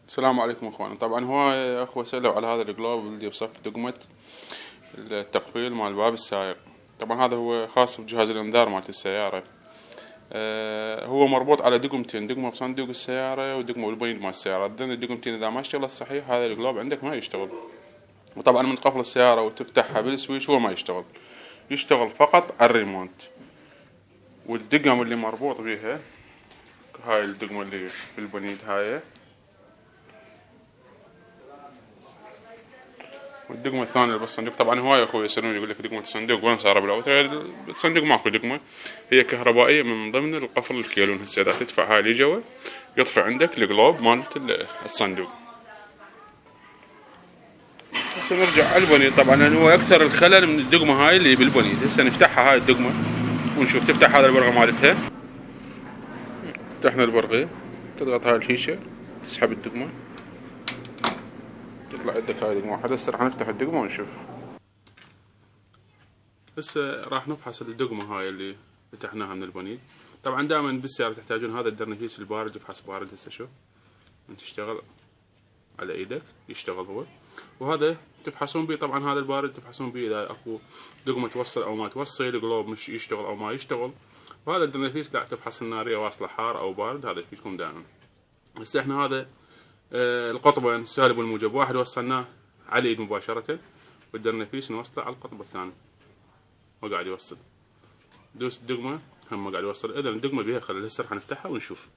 السلام عليكم اخوان. طبعا هواي اخوة سألوا على هذا الجلوب اللي بصف دقمة التقفيل مال باب السائق. طبعا هذا هو خاص بجهاز الانذار مالت السيارة. هو مربوط على دقمتين، دقمة بصندوق السيارة ودقمة بالبنيد مال السيارة. ذن الدقمتين اذا ما اشتغلت صحيح هذا الجلوب عندك ما يشتغل. وطبعا من تقفل السيارة وتفتحها بالسويتش هو ما يشتغل، يشتغل فقط على الريموت. والدقم اللي مربوط بيها هاي الدقمة اللي بالبنيد هاي، والدقمة الثانية اللي بالصندوق. طبعا هواي يا اخوي يسألون يقول لك دقمة الصندوق وين صار بالاول؟ الصندوق ماكو دقمة، هي كهربائية من ضمن القفل الكيلون. هسه اذا تدفع هاي اللي جوا يطفي عندك الجلوب مالت الصندوق. هسه نرجع على البنيد. طبعا هو اكثر الخلل من الدقمة هاي اللي بالبنيد. هسه نفتحها هاي الدقمة ونشوف. تفتح هذا البرغة مالتها، فتحنا البرغي، تضغط هاي الفيشة، تسحب الدقمة، تطلع عندك هاي دقمة واحدة. هسه راح نفتح الدقمة ونشوف. هسه راح نفحص الدقمة هاي اللي فتحناها من البنيد. طبعا دائما بالسيارة تحتاجون هذا الدرنفيس البارد، يفحص بارد. هسه شوف انت تشتغل على ايدك يشتغل هو، وهذا تفحصون بيه. طبعا هذا البارد تفحصون بيه اذا اكو دقمة توصل او ما توصل، الجلوب مش يشتغل او ما يشتغل. وهذا الدرنفيس لا، تفحص النارية واصلة حار او بارد، هذا يفيدكم دائما. هسه احنا هذا القطبين السالب والموجب، واحد وصلناه على الايد مباشرة، والدرنفيس نوصله على القطب الثاني ما قاعد يوصل. دوس الدقمة هم ما قاعد يوصل، اذا الدقمة بيها خلل. هسه راح نفتحها ونشوف.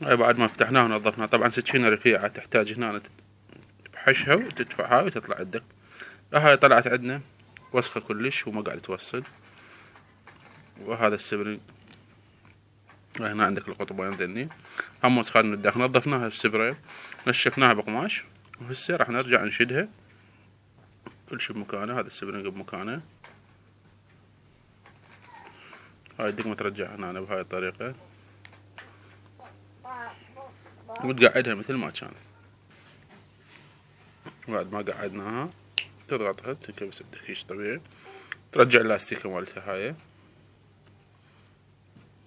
هاي بعد ما فتحناها ونظفناها. طبعا سكينة رفيعة تحتاج هنا تبحشها وتدفعها وتطلع عندك. هاي طلعت عندنا وسخة كلش وما قاعد توصل. وهذا السبرينج هنا عندك القطبين ذني هم وسخان من الداخل. نظفناها بسبراي، نشفناها بقماش، وهسه راح نرجع نشدها كل شي بمكانه. هذا السبرينج بمكانه. هاي الدقمة ترجع هنا بهاي الطريقة وتقعدها مثل ما كان. بعد ما قعدناها تضغطها تنكبس الدكيش طبيعي، ترجع اللاستيكة مالتها هاي.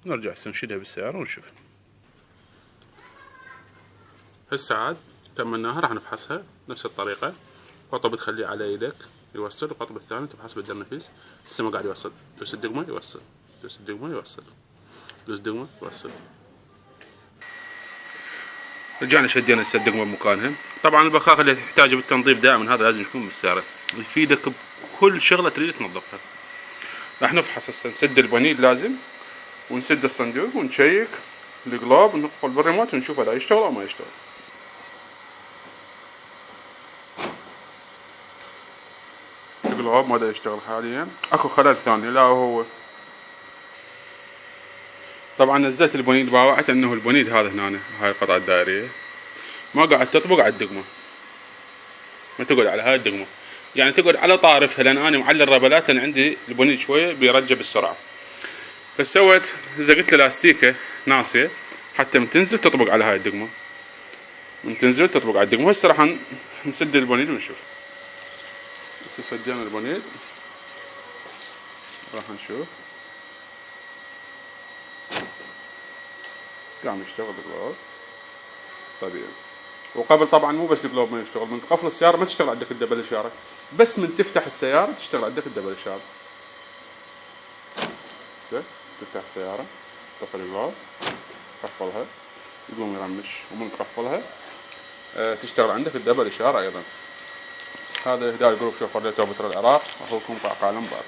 نرجع هسه نشدها بالسيارة ونشوف. هسه عاد كملناها راح نفحصها نفس الطريقة. قطب تخليه على يدك يوصل، القطب الثاني تفحص بالدرنفيس. هسه ما قاعد يوصل، دوس الدقمة يوصل، دوس الدقمة يوصل، دوس الدقمة يوصل. رجعنا شدينا هسه الدقمة بمكانها. طبعا البخاخ اللي تحتاجه بالتنظيف دائما هذا لازم يكون بالسيارة، يفيدك بكل شغلة تريد تنظفها. راح نفحص هسه، نسد البنيد لازم، ونسد الصندوق ونشيك القلاب ونقفل بالريموت ونشوف هذا يشتغل او ما يشتغل. القلاب ما دا يشتغل حاليا، اكو خلل ثاني. لا هو طبعا نزلت البنيد، باوعت انه البنيد هذا هنا هاي القطعة الدائرية ما قاعد تطبق على الدقمة، ما تقعد على هاي الدقمة، يعني تقعد على طارفها، لان انا معلي الربلات لان عندي البنيد شوية بيرجع بالسرعة. بس سويت زقت له لاستيكة ناصية حتى من تنزل تطبق على هاي الدقمة، من تنزل تطبق على الدقمة. هسه راح نسد البنيد ونشوف. هسه سدينا البنيد راح نشوف قام يشتغل الجلوب طبيعي. وقبل طبعا مو بس الجلوب ما يشتغل، من قفل السيارة ما تشتغل عندك الدبل إشارة، بس من تفتح السيارة تشتغل عندك الدبل إشارة. تفتح السيارة تقفل الجلوب تقفلها يقوم يرمش، ومن تقفلها تشتغل عندك الدبل إشارة أيضا. هذا إهداء الجروب شوفر لتوبة العراق، أخوكم قعقاع المبارك.